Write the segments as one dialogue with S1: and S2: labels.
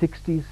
S1: 60s,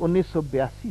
S1: 1982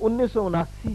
S1: 1979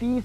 S1: 30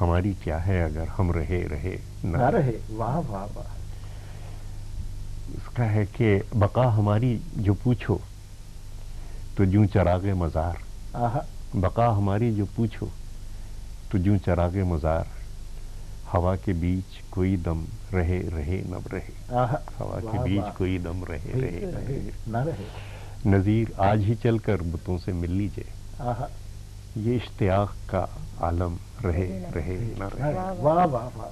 S2: ہماری کیا ہے اگر ہم رہے رہے
S1: نہ رہے. واہ واہ واہ.
S2: اس کا ہے کہ بقا ہماری جو پوچھو تو جوں چراغ مزار. بقا ہماری جو پوچھو تو جوں چراغ مزار. ہوا کے بیچ کوئی دم رہے رہے نہ رہے. ہوا کے بیچ کوئی دم رہے رہے
S1: نہ رہے.
S2: نذیر آج ہی چل کر بتوں سے مل لیجئے. یہ اشتیاق کا عالم رہے رہے نہ رہے.
S1: واہ واہ واہ.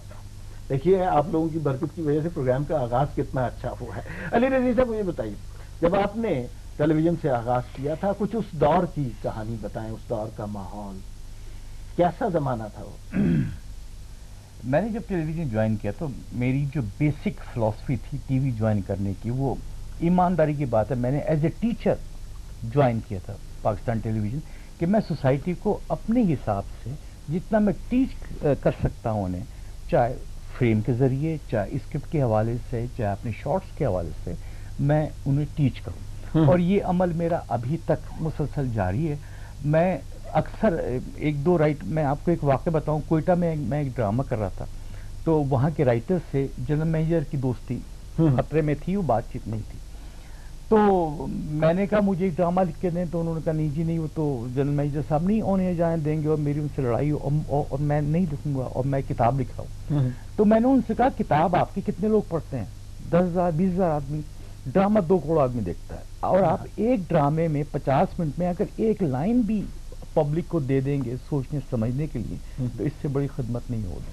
S1: دیکھیے آپ لوگوں کی برکت کی وجہ سے پروگرام کا آغاز کتنا اچھا ہوا ہے. علی رضی صاحب مجھے بتائیے، جب آپ نے ٹیلی ویژن سے آغاز کیا تھا، کچھ اس دور کی کہانی بتائیں، اس دور کا ماحول کیسا زمانہ تھا وہ؟
S3: میں نے جب ٹیلی ویژن جوائن کیا تو میری جو بیسک فلاسفی تھی ٹی وی جوائن کرنے کی، وہ ایمانداری کی بات ہے، میں نے ایز اے ٹیچر جوائن کیا تھا پاکستان ٹیلی ویژن، کہ میں سوسائٹی کو اپنے حساب سے جتنا میں ٹیچ کر سکتا ہوں انہیں، چاہے فریم کے ذریعے، چاہے اسکرپٹ کے حوالے سے، چاہے اپنے شارٹس کے حوالے سے، میں انہیں ٹیچ کروں. اور یہ عمل میرا ابھی تک مسلسل جاری ہے. میں اکثر ایک دو میں آپ کو ایک واقعہ بتاؤں. کوئٹہ میں ایک ڈرامہ کر رہا تھا، تو وہاں کے رائٹر سے جنرل مینیجر کی دوستی خطرے میں تھی، وہ بات چیت نہیں تھی. تو میں نے کہا مجھے ایک ڈرامہ لکھ کے دیں، تو انہوں نے کہا نہیں جی نہیں، وہ تو جنرل مینیجر صاحب نہیں آنے جائیں دیں گے، اور میری ان سے لڑائی اور میں نہیں لکھوں گا، اور میں کتاب لکھ رہا ہوں. تو میں نے ان سے کہا کتاب آپ کی کتنے لوگ پڑھتے ہیں؟ 10,000 20,000 آدمی. ڈرامہ 2 کروڑ آدمی دیکھتا ہے، اور آپ ایک ڈرامے میں 50 منٹ میں اگر ایک لائن بھی پبلک کو دے دیں گے سوچنے سمجھنے کے لیے، تو اس سے بڑی خدمت نہیں ہوگی.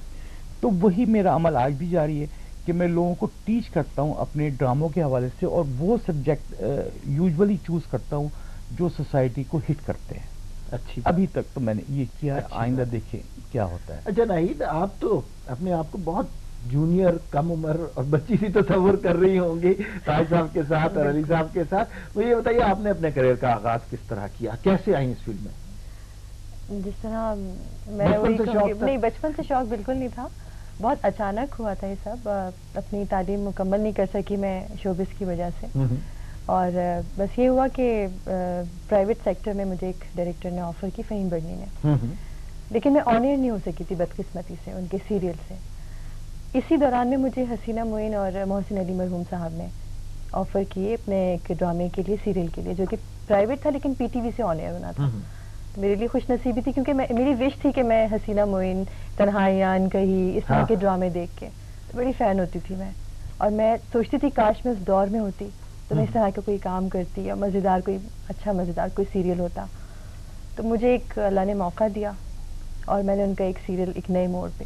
S3: تو وہی میرا عمل آج بھی جاری ہے کہ میں لوگوں کو ٹیچ کرتا ہوں اپنے ڈراموں کے حوالے سے، اور وہ سبجیکٹ یوزولی چوز کرتا ہوں جو سوسائٹی کو ہٹ کرتے ہیں.
S1: اچھی
S3: ابھی تک تو میں نے یہ کیا، آئندہ دیکھیں کیا ہوتا ہے.
S1: اچھا ناہید، آپ تو اپنے آپ کو بہت جونیئر، کم عمر اور بچی سی تصور کر رہی ہوں گی تاج صاحب کے ساتھ اور علی صاحب کے ساتھ. مجھے یہ بتائیے آپ نے اپنے کریئر کا آغاز کس طرح کیا، کیسے آئیں اس فیلڈ میں؟
S4: جس طرح میں بچپن سے شوق بالکل نہیں تھا، بہت اچانک ہوا تھا یہ سب. اپنی تعلیم مکمل نہیں کر سکی میں شوبز کی وجہ سے، اور بس یہ ہوا کہ پرائیویٹ سیکٹر میں مجھے ایک ڈائریکٹر نے آفر کی، فہیم بڑنی نے، لیکن میں آن ایئر نہیں ہو سکی تھی بدقسمتی سے ان کے سیریل سے. اسی دوران میں مجھے حسینہ معین اور محسن علی مرحوم صاحب نے آفر کیے اپنے ایک ڈرامے کے لیے، سیریل کے لیے، جو کہ پرائیویٹ تھا لیکن پی ٹی وی سے آن ایئر ہونا تھا. میرے لیے خوش نصیبی تھی، کیونکہ میری وش تھی کہ میں حسینہ معین، تنہائیاں، کہیں اس طرح کے ڈرامے دیکھ کے بڑی فین ہوتی تھی میں. اور میں سوچتی تھی کاش میں اس دور میں ہوتی تو میں اس طرح کا کوئی کام کرتی، یا مزیدار کوئی اچھا مزیدار کوئی سیریل ہوتا. تو مجھے ایک اللہ نے موقع دیا، اور میں نے ان کا ایک سیریل ایک نئے موڑ پہ،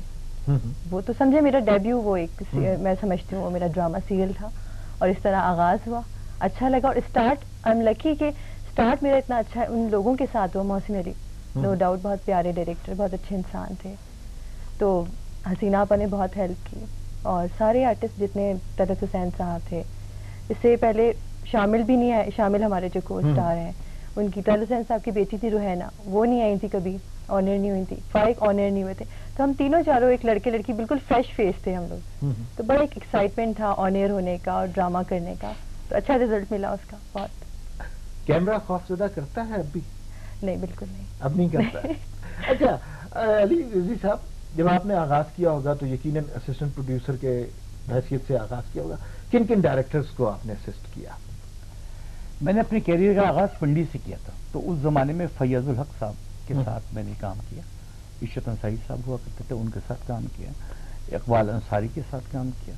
S4: وہ تو سمجھے میرا ڈیبیو، وہ ایک میں سمجھتی ہوں وہ میرا ڈرامہ سیریل تھا. اور اس طرح آغاز ہوا، اچھا لگا. اور اسٹارٹ آئی ایم لکی کہ اسٹارٹ میرا اتنا اچھا ان لوگوں کے ساتھ ہوا. محسن علی نو ڈاؤٹ بہت پیارے ڈائریکٹر، بہت اچھے انسان تھے. تو حسینہ آپا نے بہت ہیلپ کی، اور سارے آرٹسٹ جتنے، طلعت حسین صاحب تھے، اس سے پہلے شامل بھی نہیں آئے. شامل ہمارے جو کو اسٹار ہیں، ان کی طلعت حسین صاحب کی بیٹی تھی روحینہ، وہ نہیں آئی تھی کبھی، آن ایئر نہیں ہوئی تھی. فائق آن ایئر نہیں ہوئے تھے. تو ہم تینوں چاروں، ایک لڑکے لڑکی، بالکل فریش فیس تھے ہم لوگ. تو بڑا ایک ایکسائٹمنٹ تھا آن ایئر ہونے کا اور ڈرامہ کرنے کا. تو اچھا رزلٹ ملا اس کا بہت.
S1: کیمرہ خوف زدہ کرتا ہے اب بھی؟
S4: نہیں بالکل نہیں،
S1: اب نہیں کرتا ہے. اچھا علی رضی صاحب، جب آپ نے آغاز کیا ہوگا تو یقیناً اسسٹنٹ پروڈیوسر کے حیثیت سے آغاز کیا ہوگا. کن کن ڈائریکٹرز کو آپ نے اسسٹ کیا؟
S3: میں نے اپنے کیریئر کا آغاز پنڈی سے کیا تھا. تو اس زمانے میں فیاض الحق صاحب کے ساتھ میں نے کام کیا. عشرت انصاری صاحب ہوا کرتے تھے، ان کے ساتھ کام کیا. اقبال انصاری کے ساتھ کام کیا.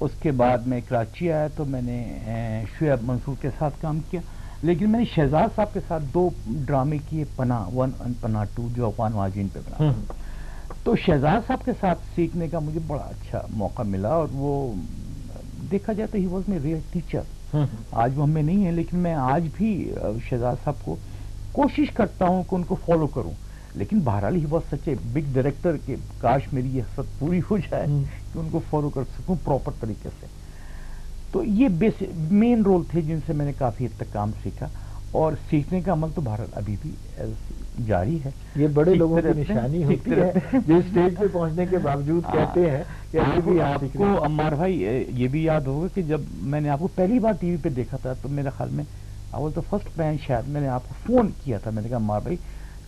S3: اس کے بعد میں کراچی آیا تو میں نے شعیب منصور کے ساتھ کام کیا. لیکن میں نے شہزاد صاحب کے ساتھ 2 ڈرامے کیے، پناہ 1 اور پناہ 2، جو افغان مہاجرین پہ بنا. تو شہزاد صاحب کے ساتھ سیکھنے کا مجھے بڑا اچھا موقع ملا، اور وہ دیکھا جائے تو he was my real teacher. آج وہ ہمیں نہیں ہے، لیکن میں آج بھی شہزاد صاحب کو کوشش کرتا ہوں کہ ان کو فالو کروں. لیکن بہرحال he was such a big director کہ کاش میری یہ حسرت پوری ہو جائے کہ ان کو فالو کر سکوں پراپر طریقے سے. تو یہ مین رول تھے جن سے میں نے کافی حد تک کام سیکھا، اور سیکھنے کا عمل تو بہرحال ابھی بھی جاری ہے.
S1: یہ بڑے لوگوں کی نشانی ہوتی ہے جو اسٹیج پہ پہنچنے کے باوجود کہتے ہیں کہ ابھی بھی آپ
S3: کو. عمار بھائی یہ بھی یاد ہوگا کہ جب میں نے آپ کو پہلی بار ٹی وی پہ دیکھا تھا تو میرے خیال میں آئی واز دا فرسٹ مین، شاید میں نے آپ کو فون کیا تھا، میں نے کہا عمار بھائی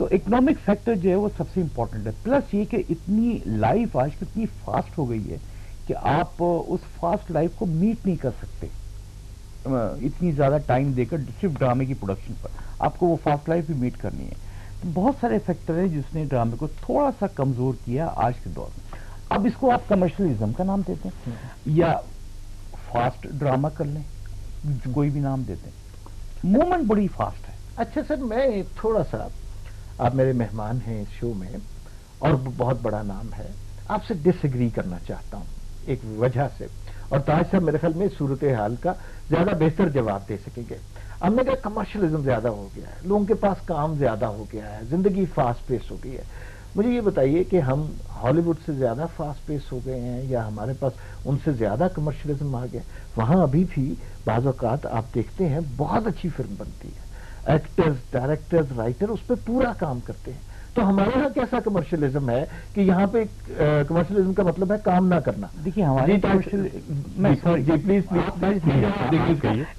S3: تو اکنامک فیکٹر جو ہے وہ سب سے امپورٹنٹ ہے. پلس یہ کہ اتنی لائف آج کتنی فاسٹ ہو گئی ہے کہ آپ اس فاسٹ لائف کو میٹ نہیں کر سکتے اتنی زیادہ ٹائم دے کر صرف ڈرامے کی پروڈکشن پر. آپ کو وہ فاسٹ لائف بھی میٹ کرنی ہے. تو بہت سارے فیکٹر ہیں جس نے ڈرامے کو تھوڑا سا کمزور کیا آج کے دور میں. اب اس کو آپ کمرشلزم کا نام دیتے ہیں یا فاسٹ ڈرامہ کر لیں, کوئی بھی نام دیتے ہیں, مومنٹ بڑی فاسٹ ہے.
S1: اچھا سر, میں تھوڑا سا, آپ میرے مہمان ہیں اس شو میں اور بہت بڑا نام ہے, آپ سے ڈس ایگری کرنا چاہتا ہوں ایک وجہ سے, اور تاج صاحب میرے خیال میں صورتحال کا زیادہ بہتر جواب دے سکیں گے. ہم نے کہا کمرشلزم زیادہ ہو گیا ہے, لوگوں کے پاس کام زیادہ ہو گیا ہے, زندگی فاسٹ پیس ہو گئی ہے. مجھے یہ بتائیے کہ ہم ہالی ووڈ سے زیادہ فاسٹ پیس ہو گئے ہیں یا ہمارے پاس ان سے زیادہ کمرشلزم آ گیا؟ وہاں ابھی بھی بعض اوقات آپ دیکھتے ہیں بہت اچھی فلم بنتی ہے, ایکٹرز, ڈائریکٹرز, رائٹر اس پہ پورا کام کرتے ہیں. تو ہمارے یہاں کیسا کمرشلزم ہے کہ یہاں پہ کمرشلزم کا مطلب ہے کام نہ کرنا؟
S3: دیکھیے ہمارے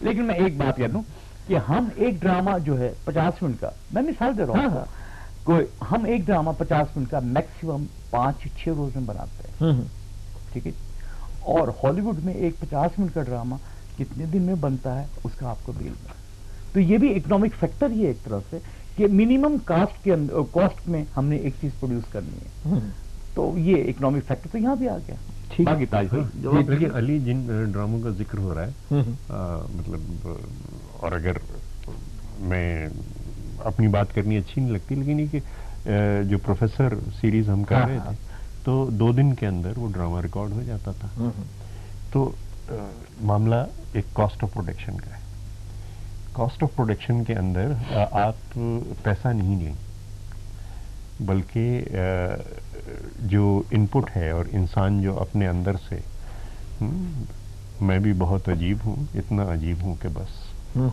S3: لیکن میں ایک بات کہہ دوں کہ ہم ایک ڈرامہ جو ہے 50 منٹ کا, میں مثال دے رہا ہوں, ہم ایک ڈرامہ 50 منٹ کا میکسیمم 5-6 روز میں بناتے ہیں, ٹھیک ہے. اور ہالی ووڈ میں ایک 50 منٹ کا ڈرامہ کتنے دن میں بنتا ہے اس کا آپ کو بیل میں. تو یہ بھی اکنامک فیکٹر ہی ہے ایک طرح سے کہ منیمم کاسٹ میں ہم نے ایک چیز پروڈیوس کرنی ہے. تو یہ اکنامک فیکٹر تو یہاں بھی آ گیا. باقی تاج بھائی
S2: علی جن ڈراموں کا ذکر ہو رہا ہے, مطلب, اور اگر میں اپنی بات کرنی اچھی نہیں لگتی, لیکن یہ کہ جو پروفیسر سیریز ہم کر رہے تھے تو 2 دن کے اندر وہ ڈرامہ ریکارڈ ہو جاتا تھا. تو معاملہ ایک کاسٹ آف پروڈکشن کا ہے. کاسٹ آف پروڈکشن کے اندر آپ پیسہ نہیں لیں, بلکہ جو ان پٹ ہے اور انسان جو اپنے اندر سے, میں بھی بہت عجیب ہوں, اتنا عجیب ہوں کہ بس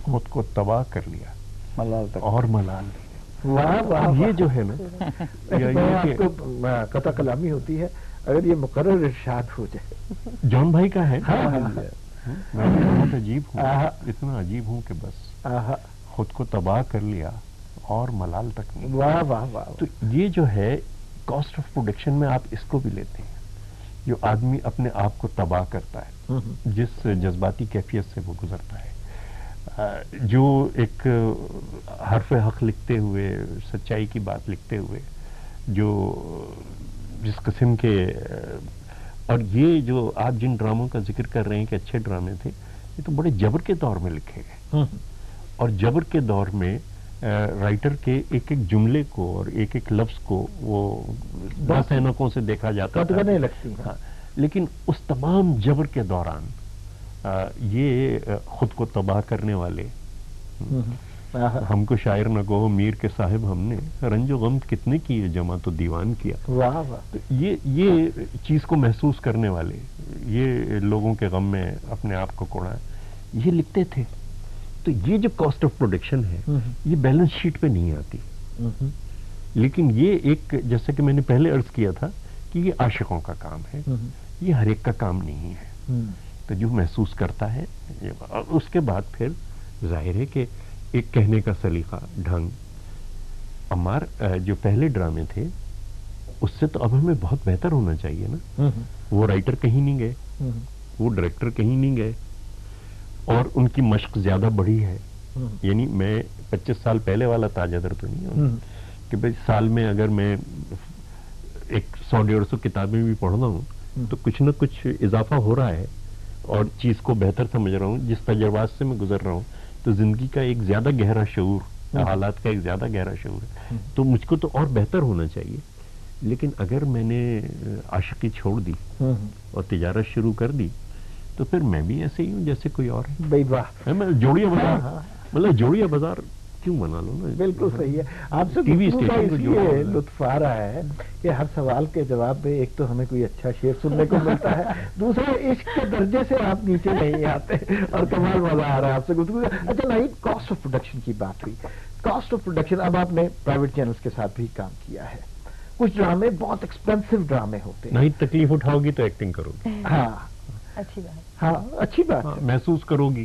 S2: خود کو تباہ کر لیا اور ملال لیا. یہ جو ہے نا,
S1: قطع کلامی ہوتی ہے اگر یہ مقرر ارشاد ہو جائے.
S2: جان بھائی کا ہے, میں بہت عجیب ہوں, اتنا عجیب ہوں کہ بس خود کو تباہ کر لیا اور ملال تک نہیں.
S1: واہ واہ واہ.
S2: تو یہ جو ہے کاسٹ آف پروڈکشن میں آپ اس کو بھی لیتے ہیں, جو آدمی اپنے آپ کو تباہ کرتا ہے, جس جذباتی کیفیت سے وہ گزرتا ہے, جو ایک حرف حق لکھتے ہوئے, سچائی کی بات لکھتے ہوئے, جو جس قسم کے, اور یہ جو آپ جن ڈراموں کا ذکر کر رہے ہیں کہ اچھے ڈرامے تھے, یہ تو بڑے جبر کے دور میں لکھے گئے, اور جبر کے دور میں رائٹر کے ایک ایک جملے کو اور ایک ایک لفظ کو وہ 10 اینکوں سے دیکھا جاتا تھا,
S1: نہیں لگتی.
S2: لیکن اس تمام جبر کے دوران یہ خود کو تباہ کرنے والے, ہم کو شاعر نہ کہو میر کے صاحب, ہم نے رنج و غم کتنے کیے جمع تو دیوان کیا. تو یہ چیز کو محسوس کرنے والے, یہ لوگوں کے غم میں اپنے آپ کو کوڑا, یہ لکھتے تھے. تو یہ جو کاسٹ آف پروڈکشن ہے یہ بیلنس شیٹ پہ نہیں آتی, لیکن یہ ایک, جیسے کہ میں نے پہلے عرض کیا تھا کہ یہ عاشقوں کا کام ہے, یہ ہر ایک کا کام نہیں ہے. تو جو محسوس کرتا ہے, اس کے بعد پھر ظاہر ہے کہ ایک کہنے کا سلیقہ, ڈھنگ. عمار, جو پہلے ڈرامے تھے اس سے تو اب ہمیں بہت بہتر ہونا چاہیے نا. وہ رائٹر کہیں نہیں گئے, وہ ڈائریکٹر کہیں نہیں گئے, اور ان کی مشق زیادہ بڑھی ہے. یعنی میں 25 سال پہلے والا تاجدر تو نہیں ہوں کہ بھائی سال میں اگر میں 100-150 کتابیں بھی پڑھ رہا ہوں تو کچھ نہ کچھ اضافہ ہو رہا ہے, اور چیز کو بہتر سمجھ رہا ہوں. جس تجربات سے میں گزر رہا ہوں تو زندگی کا ایک زیادہ گہرا شعور, حالات کا ایک زیادہ گہرا شعور ہے, تو مجھ کو تو اور بہتر ہونا چاہیے. لیکن اگر میں نے عاشقی چھوڑ دی اور تجارت شروع کر دی تو پھر میں بھی ایسے ہی ہوں جیسے کوئی اور ہے.
S1: بھائی واہ,
S2: میں جوڑیا بازار, مطلب جوڑیا بازار کیوں بنا لو نا.
S1: بالکل صحیح ہے. آپ سے ٹی وی اسٹیشن کو یہ لطف آ رہا ہے کہ ہر سوال کے جواب میں ایک تو ہمیں کوئی اچھا شعر سننے کو ملتا ہے, دوسرا عشق کے درجے سے آپ نیچے نہیں آتے, اور کمال مزہ آ رہا ہے آپ سے گفتگو. اچھا نہیں, کاسٹ آف پروڈکشن کی بات ہوئی, کاسٹ آف پروڈکشن, اب آپ نے پرائیویٹ چینلز کے ساتھ بھی کام کیا ہے. کچھ ڈرامے بہت ایکسپینسو ڈرامے ہوتے ہیں.
S2: نہیں تکلیف اٹھاؤ گی تو ایکٹنگ کرو گی.
S1: ہاں
S4: اچھی بات.
S1: ہاں اچھی بات,
S2: محسوس کرو گی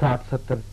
S1: 60-70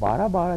S3: 12-12,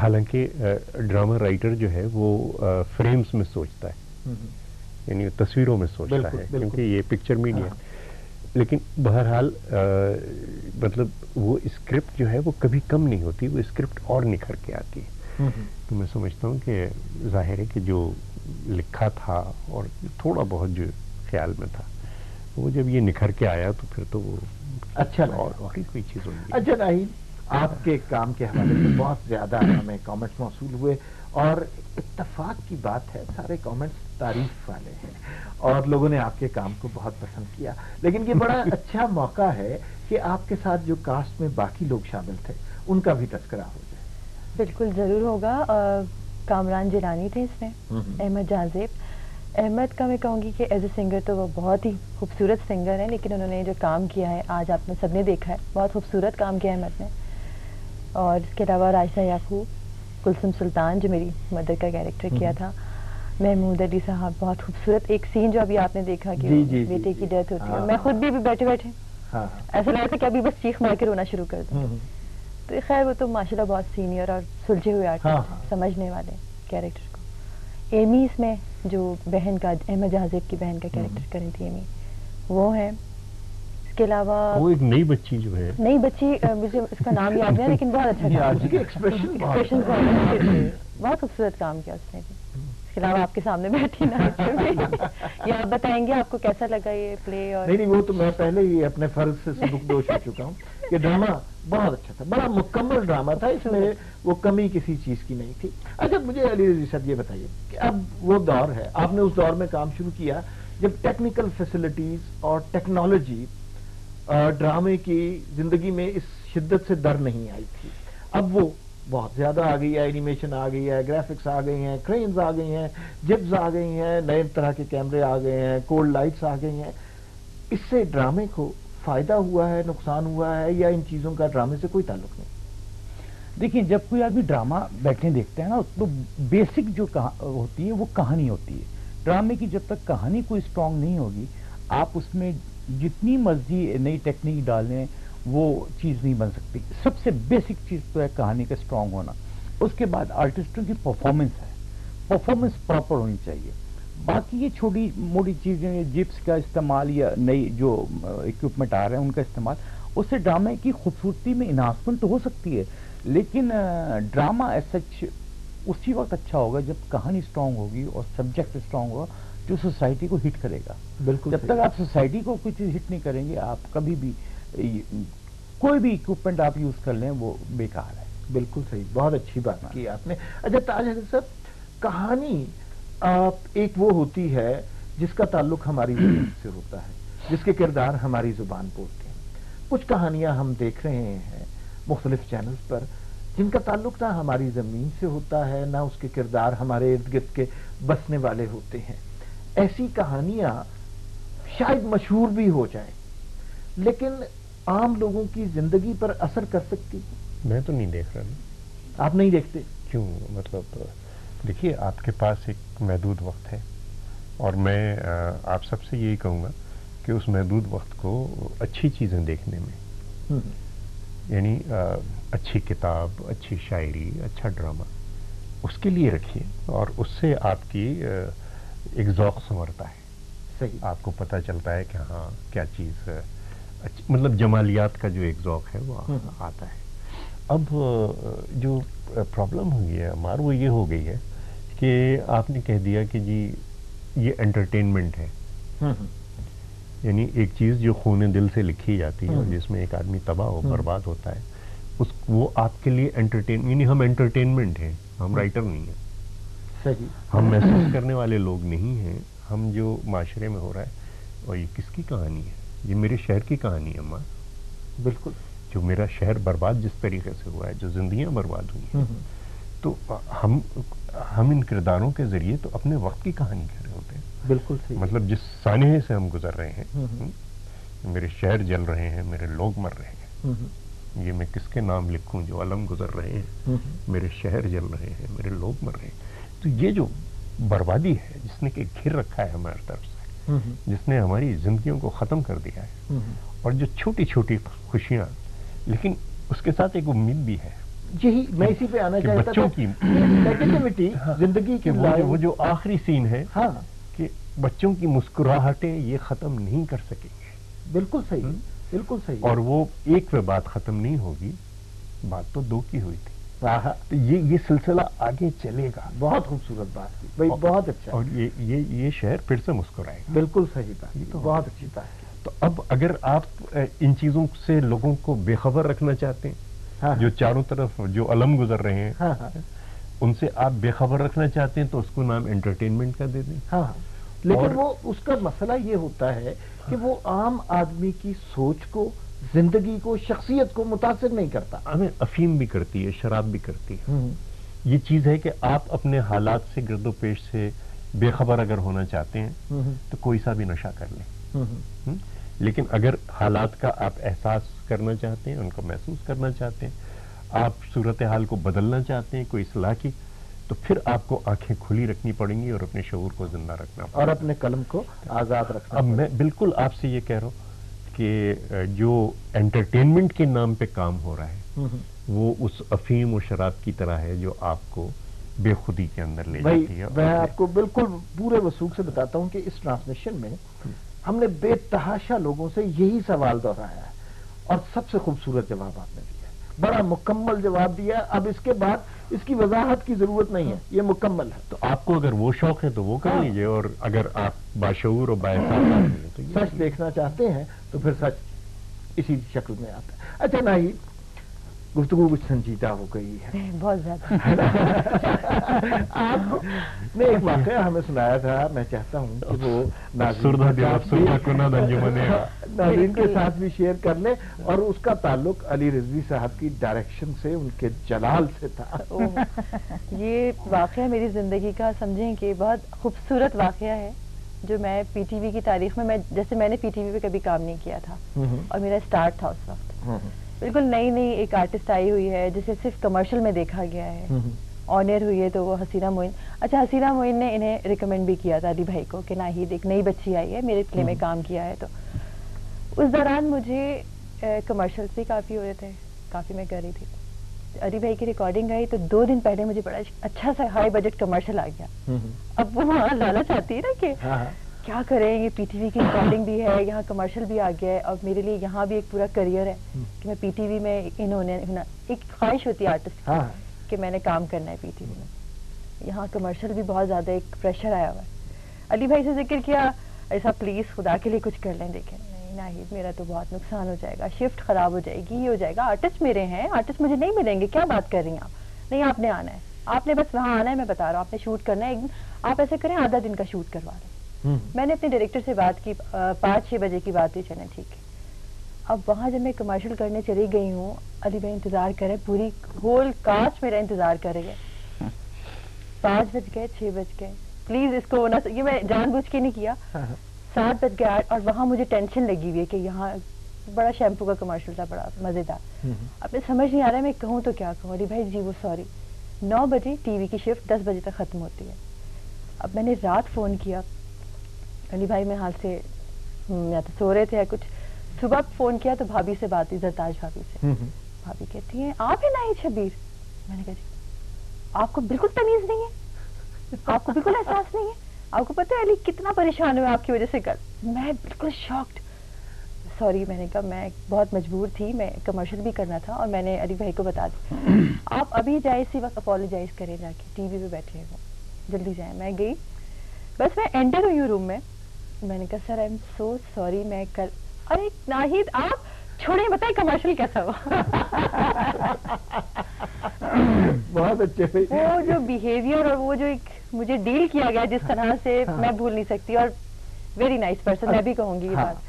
S2: حالانکہ ڈرامہ رائٹر جو ہے وہ فریمز میں سوچتا ہے، یعنی تصویروں میں سوچتا ہے، کیونکہ یہ پکچر میڈیا ہے. لیکن بہرحال مطلب وہ اسکرپٹ جو ہے وہ کبھی کم نہیں ہوتی، وہ اسکرپٹ اور نکھر کے آتی ہے. تو میں سمجھتا ہوں کہ ظاہر ہے کہ جو لکھا تھا اور تھوڑا بہت جو خیال میں تھا وہ جب یہ نکھر کے آیا تو پھر تو وہ
S1: اچھا
S2: اور کوئی چیز ہوگی.
S1: اچھا ناہید، آپ کے کام کے حوالے سے بہت زیادہ ہمیں کامنٹس موصول ہوئے اور اتفاق کی بات ہے سارے کامنٹس تعریف والے ہیں اور لوگوں نے آپ کے کام کو بہت پسند کیا. لیکن یہ بڑا اچھا موقع ہے کہ آپ کے ساتھ جو کاسٹ میں باقی لوگ شامل تھے ان کا بھی تذکرہ ہو جائے.
S4: بالکل ضرور ہوگا. کامران جیلانی تھے اس میں، احمد جہازیب. احمد کا میں کہوں گی کہ ایز اے سنگر تو وہ بہت ہی خوبصورت سنگر ہیں، لیکن انہوں نے جو کام کیا ہے آج آپ نے سب نے دیکھا ہے، بہت خوبصورت کام کیا احمد نے. اور اس کے علاوہ راشدہ یعقوب، کلثم سلطان جو میری مدر کا کیریکٹر کیا تھا، محمود علی صاحب، بہت خوبصورت ایک سین جو ابھی آپ نے دیکھا کہ بیٹے کی ڈیتھ ہوتی ہے، میں خود بھی بیٹھے بیٹھے ایسا لگ رہا تھا کہ ابھی بس چیخ مار کے رونا شروع کر دوں. تو خیر وہ تو ماشاءاللہ بہت سینئر اور سلجھے ہوئے آرٹسٹ، سمجھنے والے کیریکٹر کو. ایمی اس میں جو بہن کا، احمد جہازیب کی بہن کا کیریکٹر کری تھی ایمی، وہ ہے. اس کے علاوہ
S2: وہ ایک نئی بچی جو ہے،
S4: نئی بچی، مجھے اس کا نام یاد نہیں لیکن بہت اچھا ایکسپریشن، بہت خوبصورت کام کیا اس نے. اس کے علاوہ آپ کے سامنے بیٹھی نا، یہ آپ بتائیں گے آپ کو کیسا لگا یہ پلے؟ اور
S1: نہیں وہ تو میں پہلے ہی اپنے فرض سے سبکدوش ہو چکا ہوں کہ ڈرامہ بہت اچھا تھا، بڑا مکمل ڈرامہ تھا، اس میں وہ کمی کسی چیز کی نہیں تھی. اچھا مجھے علی رضی صاحب یہ بتائیے کہ اب وہ دور ہے، آپ نے اس دور میں کام شروع کیا جب ٹیکنیکل فیسلٹیز اور ٹیکنالوجی ڈرامے کی زندگی میں اس شدت سے در نہیں آئی تھی. اب وہ بہت زیادہ آ گئی ہے، اینیمیشن آ گئی ہے، گرافکس آ گئی ہیں، کرینز آ گئی ہیں، جبز آ گئی ہیں، نئے طرح کے کیمرے آ گئے ہیں، کولڈ لائٹس آ گئی ہیں. اس سے ڈرامے کو فائدہ ہوا ہے، نقصان ہوا ہے، یا ان چیزوں کا ڈرامے سے کوئی تعلق نہیں؟
S3: دیکھیں جب کوئی آدمی ڈرامہ بیٹھنے دیکھتا ہے نا تو بیسک جو ہوتی ہے وہ کہانی ہوتی ہے. ڈرامے کی جب تک کہانی کوئی اسٹرانگ نہیں ہوگی، آپ اس میں جتنی مرضی نئی ٹیکنیک ڈالیں وہ چیز نہیں بن سکتی. سب سے بیسک چیز تو ہے کہانی کا اسٹرانگ ہونا. اس کے بعد آرٹسٹوں کی پرفارمنس ہے، پرفارمنس پراپر ہونی چاہیے. باقی یہ چھوٹی موٹی چیزیں، جپس کا استعمال یا نئی جو اکوپمنٹ آ رہے ہیں ان کا استعمال، اس سے ڈرامے کی خوبصورتی میں انہانسمنٹ تو ہو سکتی ہے، لیکن ڈرامہ ایز سچ اسی وقت اچھا ہوگا جب کہانی اسٹرانگ ہوگی اور سبجیکٹ اسٹرانگ ہوگا جو سوسائٹی کو ہٹ کرے گا.
S1: بالکل.
S3: جب تک آپ سوسائٹی کو کوئی چیز ہٹ نہیں کریں گے، آپ کبھی بھی کوئی بھی اکوپمنٹ آپ یوز کر لیں وہ بیکار ہے.
S1: بالکل صحیح، بہت اچھی بات کی آپ نے. اچھا تاج حسین صاحب، کہانی ایک وہ ہوتی ہے جس کا تعلق ہماری زبان سے ہوتا ہے، جس کے کردار ہماری زبان بولتے ہیں. کچھ کہانیاں ہم دیکھ رہے ہیں مختلف چینلز پر جن کا تعلق نہ ہماری زمین سے ہوتا ہے، نہ اس کے کردار ہمارے ارد گرد کے بسنے والے ہوتے ہیں. ایسی کہانیاں شاید مشہور بھی ہو جائیں لیکن عام لوگوں کی زندگی پر اثر کر سکتی.
S2: میں تو نہیں دیکھ رہا.
S1: آپ نہیں دیکھتے
S2: کیوں؟ مطلب دیکھیے آپ کے پاس ایک محدود وقت ہے اور میں آپ سب سے یہی کہوں گا کہ اس محدود وقت کو اچھی چیزیں دیکھنے میں، یعنی اچھی کتاب، اچھی شاعری، اچھا ڈرامہ اس کے لیے رکھیے اور اس سے آپ کی ایک ذوق سنورتا ہے.
S1: صحیح.
S2: آپ کو پتہ چلتا ہے کہ ہاں کیا چیز مطلب جمالیات کا جو ایک ذوق ہے وہ آتا ہے. اب جو پرابلم ہوئی ہے ہمار وہ یہ ہو گئی ہے کہ آپ نے کہہ دیا کہ جی یہ انٹرٹینمنٹ ہے، یعنی ایک چیز جو خون دل سے لکھی جاتی ہے اور جس میں ایک آدمی تباہ و برباد ہوتا ہے، وہ آپ کے لیے یعنی ہم انٹرٹینمنٹ ہیں، ہم رائٹر نہیں ہیں.
S1: صحیح.
S2: ہم محسوس کرنے والے لوگ نہیں ہیں. ہم جو معاشرے میں ہو رہا ہے اور یہ کس کی کہانی ہے؟ یہ میرے شہر کی کہانی ہے ہمارا.
S1: بالکل.
S2: جو میرا شہر برباد جس طریقے سے ہوا ہے، جو زندگیاں برباد ہوئی ہیں، تو ہم ان کرداروں کے ذریعے تو اپنے وقت کی کہانی کہہ رہے ہوتے ہیں.
S1: بالکل صحیح.
S2: مطلب جس سانحے سے ہم گزر رہے ہیں، میرے شہر جل رہے ہیں، میرے لوگ مر رہے ہیں، یہ میں کس کے نام لکھوں؟ جو علم گزر رہے ہیں، میرے شہر جل رہے ہیں، میرے لوگ مر رہے ہیں. تو یہ جو بربادی ہے جس نے کہ گھر رکھا ہے ہماری طرف سے، جس نے ہماری زندگیوں کو ختم کر دیا ہے، اور جو چھوٹی چھوٹی خوشیاں، لیکن اس کے ساتھ ایک امید بھی ہے
S1: یہی میں اسی پہ آنا چاہتا تھا،
S2: بچوں کی
S1: نیگیٹیوٹی زندگی کی
S2: وہ جو آخری سین ہے
S1: ہاں
S2: کہ بچوں کی مسکراہٹیں یہ ختم نہیں کر سکیں گے.
S1: بالکل صحیح، بالکل صحیح.
S2: اور وہ ایک پہ بات ختم نہیں ہوگی، بات تو دو کی ہوئی تھی.
S1: تو
S2: یہ سلسلہ آگے چلے گا.
S1: بہت خوبصورت بات تھی بھائی، بہت اچھا.
S2: اور یہ شہر پھر سے مسکرائے گا.
S1: بالکل صحیح بات، یہ تو بہت اچھی بات ہے.
S2: تو اب اگر آپ ان چیزوں سے لوگوں کو بے خبر رکھنا چاہتے ہیں، جو چاروں طرف جو علم گزر رہے ہیں ان سے آپ بے خبر رکھنا چاہتے ہیں، تو اس کو نام انٹرٹینمنٹ کا دے دیں.
S1: ہاں لیکن وہ اس کا مسئلہ یہ ہوتا ہے کہ وہ عام آدمی کی سوچ کو، زندگی کو، شخصیت کو متاثر نہیں کرتا.
S2: ہمیں افیم بھی کرتی ہے، شراب بھی کرتی ہے. یہ چیز ہے کہ آپ اپنے حالات سے، گرد و پیش سے بے خبر اگر ہونا چاہتے ہیں تو کوئی سا بھی نشہ کر لیں. لیکن اگر حالات کا آپ احساس کرنا چاہتے ہیں، ان کو محسوس کرنا چاہتے ہیں، آپ صورتحال کو بدلنا چاہتے ہیں کوئی اصلاح کی، تو پھر آپ کو آنکھیں کھلی رکھنی پڑیں گی اور اپنے شعور کو زندہ رکھنا پڑے گا
S1: اور اپنے قلم کو آزاد رکھنا.
S2: اب میں بالکل آپ سے یہ کہہ رہا ہوں کہ جو انٹرٹینمنٹ کے نام پہ کام ہو رہا ہے وہ اس افیم و شراب کی طرح ہے جو آپ کو بے خودی کے اندر لے جاتی ہے.
S1: میں آپ کو بالکل پورے وثوق سے بتاتا ہوں کہ اس ٹرانسمیشن میں ہم نے بے تحاشا لوگوں سے یہی سوال دہرایا ہے اور سب سے خوبصورت جواب آپ نے دیا ہے، بڑا مکمل جواب دیا. اب اس کے بعد اس کی وضاحت کی ضرورت نہیں ہے، یہ مکمل ہے.
S2: تو آپ کو اگر وہ شوق ہے تو وہ کر لیجئے، اور اگر آپ باشعور اور بااحساس آدمی ہیں تو
S1: سچ دیکھنا چاہتے ہیں تو پھر سچ اسی شکل میں آتا ہے. اچھا ناہید، گفتگو کچھ سنجیدہ ہو گئی ہے
S4: بہت زیادہ.
S1: آپ نے ایک واقعہ ہمیں سنایا تھا، میں چاہتا ہوں کہ وہ ناظرین کے ساتھ بھی شیئر کر لیں. اور اس کا تعلق علی رضوی صاحب کی ڈائریکشن سے، ان کے جلال سے تھا.
S4: یہ واقعہ میری زندگی کا سمجھیں کہ بہت خوبصورت واقعہ ہے، جو میں پی ٹی وی کی تاریخ میں جیسے میں نے پی ٹی وی پہ کبھی کام نہیں کیا تھا اور میرا اسٹارٹ تھا اس وقت. بالکل نئی نئی ایک آرٹسٹ آئی ہوئی ہے جسے صرف کمرشل میں دیکھا گیا ہے، آنر ہوئی ہے تو وہ حسینہ معین. اچھا، حسینہ معین نے انہیں ریکمینڈ بھی کیا تھا علی بھائی کو کہ ناہید ایک نئی بچی آئی ہے، میرے پلے میں کام کیا ہے. تو اس دوران مجھے کمرشلس بھی کافی ہو رہے تھے، کافی میں کر رہی تھی. علی بھائی کی ریکارڈنگ آئی تو 2 دن پہلے مجھے بڑا اچھا سا ہائی بجٹ کمرشل آ گیا. اب وہ وہاں لانا چاہتی ہے نا کہ کیا کریں، یہ پی ٹی وی کی ریکارڈنگ بھی ہے، یہاں کمرشل بھی آ گیا ہے، اور میرے لیے یہاں بھی ایک پورا کریئر ہے کہ میں پی ٹی وی میں انہوں نے ایک خواہش ہوتی ہے آرٹسٹ کہ میں نے کام کرنا ہے پی ٹی وی میں. یہاں کمرشل بھی بہت زیادہ ایک پریشر آیا ہوا ہے. علی بھائی سے ذکر کیا، ایسا پلیز خدا کے لیے کچھ کر لیں. دیکھیں نہیں ناہید، میرا تو بہت نقصان ہو جائے گا، شفٹ خراب ہو جائے گی، یہ ہو جائے گا، آرٹسٹ میرے ہیں، آرٹسٹ مجھے نہیں ملیں گے. کیا بات کر رہی ہیں آپ؟ نہیں، آپ نے آنا ہے، آپ نے بس وہاں آنا ہے، میں بتا رہا ہوں آپ نے شوٹ کرنا ہے. ایک دن آپ ایسے کریں، آدھا دن کا شوٹ کروا دیں. میں نے اپنے ڈائریکٹر سے بات کی، 5-6 بجے کی بات ہوئی، چلیں ٹھیک ہے. اب وہاں جب میں کمرشل کرنے چلی گئی ہوں، علی بھائی انتظار کرے، پوری ہول کاسٹ میرا انتظار کر رہی ہے. 5 بج گئے، 6 بج گئے، پلیز اس کو یہ میں جان بوجھ کے نہیں کیا. 7 بج گئے، اور وہاں مجھے ٹینشن لگی ہوئی ہے کہ یہاں بڑا شیمپو کا کمرشل تھا، بڑا مزیدار. اب میں سمجھ نہیں آ رہا ہے میں کہوں تو کیا کہوں. علی بھائی جی وہ سوری، 9 بجے ٹی وی کی شفٹ 10 بجے تک ختم ہوتی ہے. اب میں نے رات فون کیا، علی بھائی میں حال سے یا تو سو رہے تھے یا کچھ. صبح فون کیا تو بھابھی سے بات ہوئی، زرتاج بھابھی سے. بھابھی کہتی ہیں آپ ہیں ناہید شبیر؟ میں نے کہا جی. آپ کو بالکل تمیز نہیں ہے، آپ کو بالکل احساس نہیں ہے، آپ کو پتہ ہے علی کتنا پریشان ہوا آپ کی وجہ سے کل. میں بالکل شاکڈ. سوری، میں نے کہا میں بہت مجبور تھی، میں کمرشل بھی کرنا تھا. اور میں نے علی بھائی کو بتا دیا آپ ابھی جائے اسی وقت اپالوجائز کریں، جا کے ٹی وی پہ بیٹھے ہو، جلدی جائیں. میں گئی، بس میں انٹر ہوئی ہوں روم میں. میں نے کہا سر آئی ایم سو سوری، میں کل. ارے ناہید آپ چھوڑیں، بتائیں کمرشل کیسا ہوا.
S1: بہت اچھے.
S4: وہ جو بیہیویئر اور وہ جو ایک مجھے ڈیل کیا گیا جس طرح سے، میں بھول نہیں سکتی. اور ویری نائس پرسن، میں بھی کہوں گی یہ بات.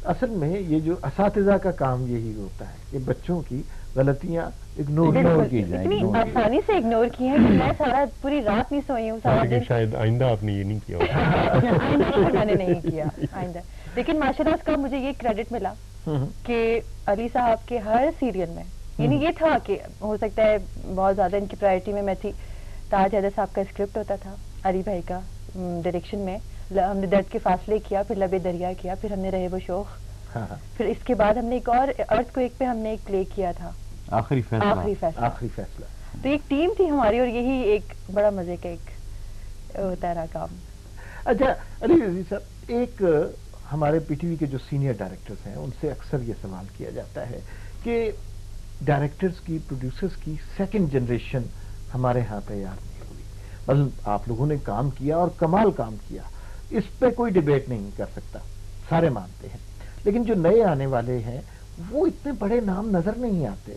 S1: اصل میں یہ جو اساتذہ کا کام یہی ہوتا ہے کہ بچوں کی غلطیاں اگنور کی جائیں،
S4: اتنی آسانی سے اگنور کی ہیں کہ میں سارا پوری رات نہیں سوئی ہوں، سارا دن.
S2: شاید آئندہ آپ نے یہ نہیں کیا ہوگا.
S4: آئندہ میں نے نہیں کیا آئندہ. لیکن ماشاء اللہ اس کا مجھے یہ کریڈٹ ملا کہ علی صاحب کے ہر سیریل میں، یعنی یہ تھا کہ ہو سکتا ہے بہت زیادہ ان کی پرائرٹی میں میں تھی. تاج حیدر صاحب کا اسکرپٹ ہوتا تھا، علی بھائی کا ڈائریکشن میں ہم نے درد کے فاصلے کیا، پھر لبے دریا کیا، پھر ہم نے رہے وہ شوق، پھر اس کے بعد ہم نے ایک اور ارتھ کو ایک پہ ہم نے ایک پلے کیا تھا
S3: آخری فیصلہ.
S1: آخری فیصلہ.
S4: تو ایک ٹیم تھی ہماری اور یہی ایک بڑا مزے کا ایک ہوتا رہا کام.
S1: اچھا علی عزیز صاحب، ایک ہمارے پی ٹی وی کے جو سینئر ڈائریکٹرز ہیں ان سے اکثر یہ سوال کیا جاتا ہے کہ ڈائریکٹرز کی، پروڈیوسرز کی سیکنڈ جنریشن ہمارے ہاں تیار نہیں ہوئی. بس آپ لوگوں نے کام کیا اور کمال کام کیا، اس پہ کوئی ڈیبیٹ نہیں کر سکتا، سارے مانتے ہیں. لیکن جو نئے آنے والے ہیں وہ اتنے بڑے نام نظر نہیں آتے.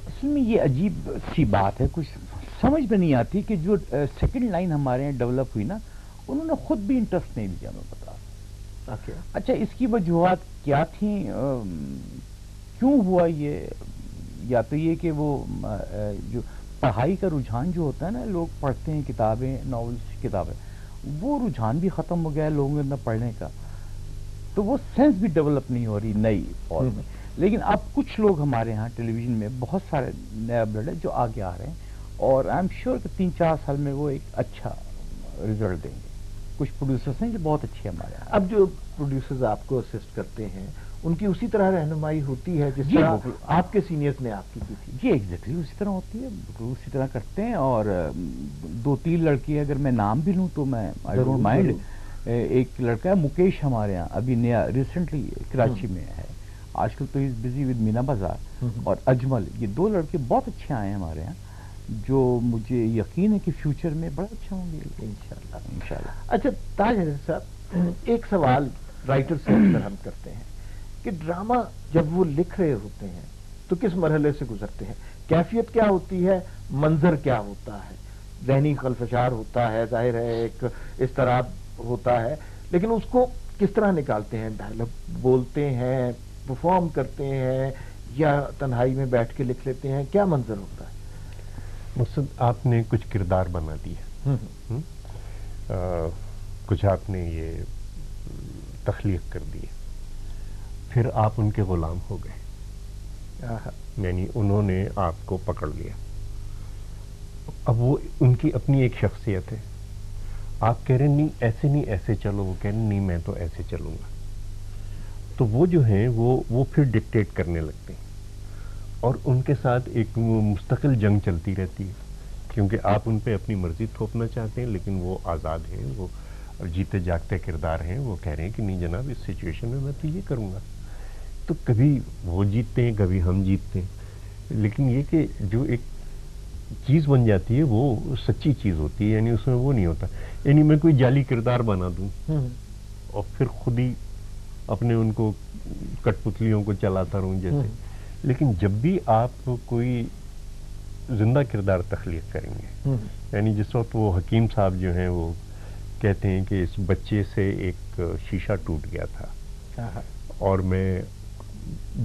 S3: اصل میں یہ عجیب سی بات ہے، کچھ سمجھ میں نہیں آتی کہ جو سیکنڈ لائن ہمارے یہاں ڈیولپ ہوئی نا، انہوں نے خود بھی انٹرسٹ نہیں لیا. میں بتا. اچھا اس کی وجوہات کیا تھیں، کیوں ہوا یہ؟ یا تو یہ کہ وہ جو پڑھائی کا رجحان جو ہوتا ہے نا، لوگ پڑھتے ہیں کتابیں، ناولس کتابیں، وہ رجحان بھی ختم ہو گیا ہے لوگوں کے پڑھنے کا، تو وہ سینس بھی ڈیولپ نہیں ہو رہی نئی فور میں. لیکن اب کچھ لوگ ہمارے ہاں ٹیلی ویژن میں بہت سارے نیا بلڈ ہے جو آگے آ رہے ہیں، اور آئی ایم شیور کہ 3-4 سال میں وہ ایک اچھا رزلٹ دیں گے. کچھ پروڈیوسرز ہیں جو بہت اچھے ہمارے یہاں.
S1: اب جو پروڈیوسرز آپ کو اسسٹ کرتے ہیں ان کی اسی طرح رہنمائی ہوتی ہے جس طرح آپ کے سینئرز نے آپ کی تھی؟
S3: جی ایگزیکٹلی اسی طرح ہوتی ہے، اسی طرح کرتے ہیں. اور 2-3 لڑکے اگر میں نام بھی لوں تو میں آئی ڈونٹ مائنڈ. ایک لڑکا ہے مکیش ہمارے یہاں، ابھی نیا ریسنٹلی کراچی میں ہے، آج کل تو is busy with Meena Bazaar. اور اجمل، یہ 2 لڑکے بہت اچھے آئے ہیں ہمارے یہاں، جو مجھے یقین ہے کہ فیوچر میں بڑا اچھا ہوں گے انشاءاللہ.
S1: اچھا تاج حسین صاحب، ایک سوال رائٹر سے اکثر ہم کرتے ہیں کہ ڈرامہ جب وہ لکھ رہے ہوتے ہیں تو کس مرحلے سے گزرتے ہیں؟ کیفیت کیا ہوتی ہے، منظر کیا ہوتا ہے، ذہنی خلفشار ہوتا ہے، ظاہر ہے ایک اضطراب ہوتا ہے، لیکن اس کو کس طرح نکالتے ہیں؟ ڈائلاگ بولتے ہیں، پرفارم کرتے ہیں، یا تنہائی میں بیٹھ کے لکھ لیتے ہیں؟ کیا منظر ہوتا ہے؟
S2: مقصد آپ نے کچھ کردار بنا دیے، کچھ آپ نے یہ تخلیق کر دیے، پھر آپ ان کے غلام ہو گئے، یعنی انہوں نے آپ کو پکڑ لیا. اب وہ ان کی اپنی ایک شخصیت ہے. آپ کہہ رہے ہیں نہیں ایسے نہیں ایسے چلو، وہ کہہ رہے ہیں نہیں میں تو ایسے چلوں گا. تو وہ جو ہیں وہ پھر ڈکٹیٹ کرنے لگتے ہیں، اور ان کے ساتھ ایک مستقل جنگ چلتی رہتی ہے، کیونکہ آپ ان پہ اپنی مرضی تھوپنا چاہتے ہیں، لیکن وہ آزاد ہیں، وہ جیتے جاگتے کردار ہیں. وہ کہہ رہے ہیں کہ نہیں جناب اس سچویشن میں تو یہ کروں گا. تو کبھی وہ جیتتے ہیں، کبھی ہم جیتتے ہیں، لیکن یہ کہ جو ایک چیز بن جاتی ہے وہ سچی چیز ہوتی ہے، یعنی اس میں وہ نہیں ہوتا یعنی میں کوئی جعلی کردار بنا دوں اور پھر خود ہی اپنے ان کو کٹ پتلیوں کو چلاتا رہوں جیسے. لیکن جب بھی آپ کوئی زندہ کردار تخلیق کریں گے، یعنی جس وقت وہ حکیم صاحب جو ہیں وہ کہتے ہیں کہ اس بچے سے ایک شیشہ ٹوٹ گیا تھا اور میں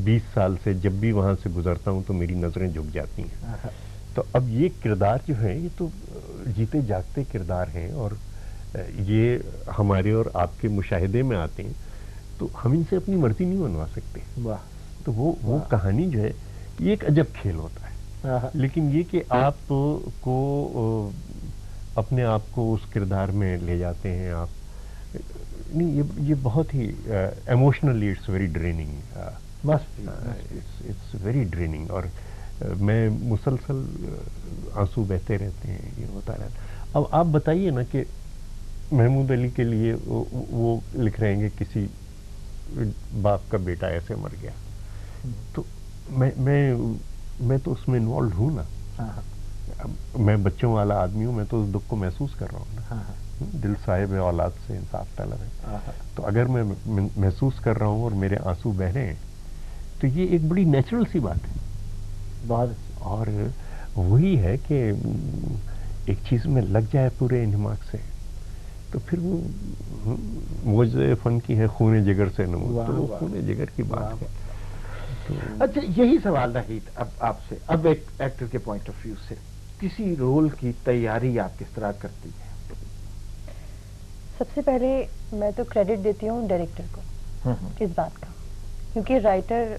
S2: 20 سال سے جب بھی وہاں سے گزرتا ہوں تو میری نظریں جھک جاتی ہیں. تو اب یہ کردار جو ہیں یہ تو جیتے جاگتے کردار ہیں، اور یہ ہمارے اور آپ کے مشاہدے میں آتے ہیں، تو ہم ان سے اپنی مرضی نہیں بنوا سکتے. تو وہ کہانی جو ہے یہ ایک عجب کھیل ہوتا ہے. لیکن یہ کہ آپ کو اپنے آپ کو اس کردار میں لے جاتے ہیں آپ، نہیں یہ بہت ہی emotionally it's very draining, it's very draining. اور میں مسلسل آنسو بہتے رہتے ہیں، یہ ہوتا رہتا. اب آپ بتائیے نا کہ محمود علی کے لیے وہ لکھ رہے ہیں کہ کسی باپ کا بیٹا ایسے مر گیا، تو میں تو اس میں انوالوڈ ہوں نا. میں بچوں والا آدمی ہوں، میں تو اس دکھ کو محسوس کر رہا ہوں نا. دل صاحب اولاد سے انصاف طلب ہے. تو اگر میں محسوس کر رہا ہوں اور میرے آنسو بہ رہے ہیں تو یہ ایک بڑی نیچرل سی بات ہے. اور وہی ہے کہ ایک چیز میں لگ جائے پورے انہماک سے تو پھر وہ موجزہ فن کی ہے خون جگر سے نمود، تو وہ خون جگر کی بات ہے.
S1: اچھا یہی سوال رہی اب آپ سے، اب ایک ایکٹر کے پوائنٹ آف ویو سے کسی رول کی تیاری آپ کس طرح کرتی ہیں؟
S4: سب سے پہلے میں تو کریڈٹ دیتی ہوں ڈائریکٹر کو اس بات کا، کیونکہ رائٹر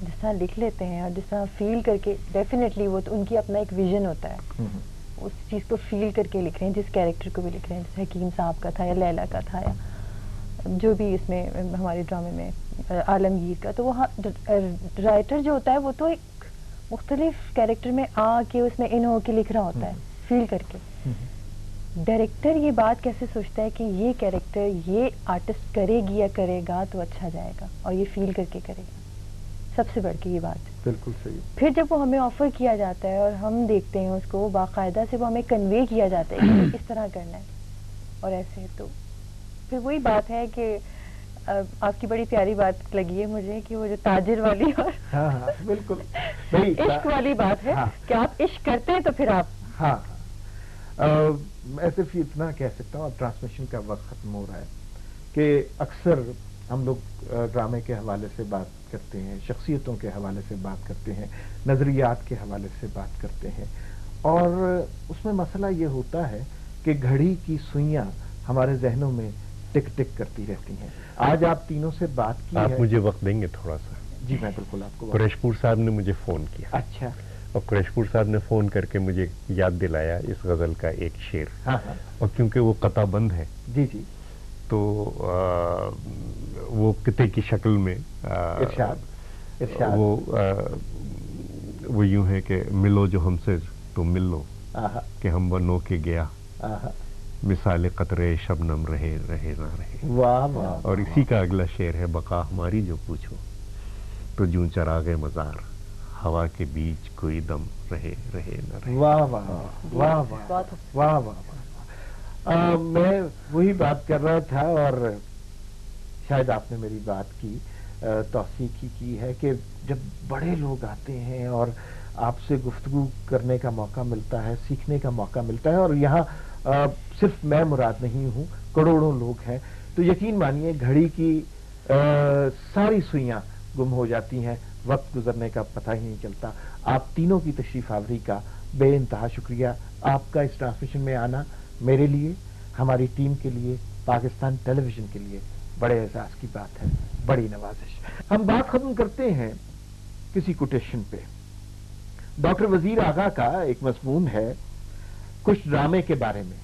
S4: جس طرح لکھ لیتے ہیں اور جس طرح فیل کر کے، ڈیفینیٹلی وہ تو ان کی اپنا ایک ویژن ہوتا ہے، اس چیز کو فیل کر کے لکھ رہے ہیں، جس کیریکٹر کو بھی لکھ رہے ہیں، جیسے حکیم صاحب کا تھا یا لیلا کا تھا یا جو بھی اس میں ہمارے ڈرامے میں عالمگیر کا. تو وہ رائٹر جو ہوتا ہے وہ تو ایک مختلف کیریکٹر میں آ کے اس میں ان ہو کے لکھ رہا ہوتا ہے فیل کر کے. ڈائریکٹر یہ بات کیسے سوچتا ہے کہ یہ کیریکٹر یہ آرٹسٹ کرے گی یا کرے گا تو اچھا جائے گا اور یہ فیل کر کے کرے گا, سب سے بڑھ کے یہ بات.
S1: بالکل صحیح.
S4: پھر جب وہ ہمیں آفر کیا جاتا ہے اور ہم دیکھتے ہیں اس کو باقاعدہ سے وہ ہمیں کنوے کیا جاتا ہے کہ اس طرح کرنا ہے اور ایسے, تو پھر وہی بات ہے کہ آپ کی بڑی پیاری بات لگی ہے مجھے کہ وہ جو تاجر والی اور
S1: بالکل
S4: عشق والی بات ہے کہ آپ عشق کرتے ہیں تو پھر آپ.
S1: میں صرف اتنا کہہ سکتا ہوں, اب ٹرانسمیشن کا وقت ختم ہو رہا ہے, کہ اکثر ہم لوگ ڈرامے کے حوالے سے بات کرتے ہیں, شخصیتوں کے حوالے سے بات کرتے ہیں, نظریات کے حوالے سے بات کرتے ہیں, اور اس میں مسئلہ یہ ہوتا ہے کہ گھڑی کی سوئیاں ہمارے ذہنوں میں ٹک ٹک کرتی رہتی ہیں. آج آپ تینوں سے بات کی ہے.
S2: آپ مجھے وقت دیں گے تھوڑا سا؟
S1: جی میں بالکل آپ کو.
S2: قریش پور صاحب نے مجھے فون کیا.
S1: اچھا.
S2: اور قریش پور صاحب نے فون کر کے مجھے یاد دلایا اس غزل کا ایک شعر. اور کیونکہ وہ قطع بند ہے
S1: جی جی
S2: تو وہ قطعے کی شکل میں وہ یوں ہے کہ ملو جو ہم سے تو مل لو کہ ہم بنو کے گیا مثال قطرے شبنم رہے رہے نہ رہے.
S1: واہ واہ.
S2: اور اسی کا اگلا شعر ہے بقا ہماری جو پوچھو تو جوں چراغ مزار ہوا کے بیچ کوئی دم رہے رہے نہ رہے.
S1: واہ واہ واہ واہ واہ واہ. میں وہی بات کر رہا تھا اور شاید آپ نے میری بات کی توثیق کی ہے کہ جب بڑے لوگ آتے ہیں اور آپ سے گفتگو کرنے کا موقع ملتا ہے, سیکھنے کا موقع ملتا ہے, اور یہاں صرف میں مراد نہیں ہوں, کروڑوں لوگ ہیں, تو یقین مانیے گھڑی کی ساری سوئیاں گم ہو جاتی ہیں, وقت گزرنے کا پتہ ہی نہیں چلتا. آپ تینوں کی تشریف آوری کا بے انتہا شکریہ. آپ کا اس ٹرانسمیشن میں آنا میرے لیے, ہماری ٹیم کے لیے, پاکستان ٹیلی ویژن کے لیے بڑے اعزاز کی بات ہے, بڑی نوازش. ہم بات ختم کرتے ہیں کسی کوٹیشن پہ. ڈاکٹر وزیر آغا کا ایک مضمون ہے کچھ ڈرامے کے بارے میں.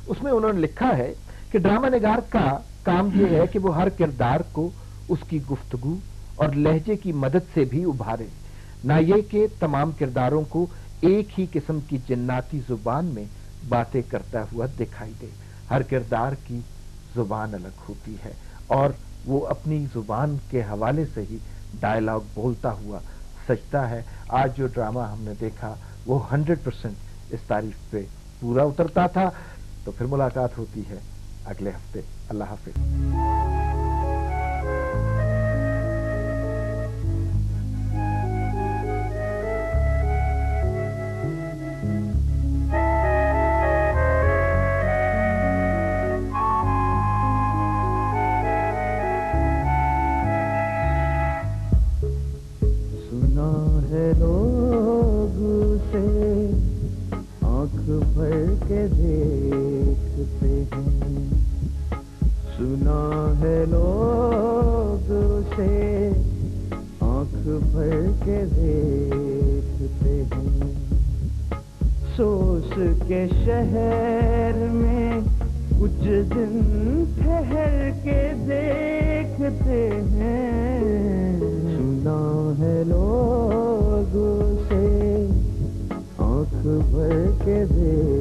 S1: اس میں انہوں نے لکھا ہے کہ ڈرامہ نگار کا کام یہ ہے کہ وہ ہر کردار کو اس کی گفتگو اور لہجے کی مدد سے بھی ابھارے, نہ یہ کہ تمام کرداروں کو ایک ہی قسم کی جناتی زبان میں باتیں کرتا ہوا دکھائی دے. ہر کردار کی زبان الگ ہوتی ہے اور وہ اپنی زبان کے حوالے سے ہی ڈائلاگ بولتا ہوا سجتا ہے. آج جو ڈرامہ ہم نے دیکھا وہ 100% اس تعریف پہ پورا اترتا تھا. تو پھر ملاقات ہوتی ہے اگلے ہفتے. اللہ حافظ.
S5: سوس کے شہر میں کچھ دن ٹھہر کے دیکھتے ہیں. سنا ہے لوگ سے آنکھ بھر کے دیکھتے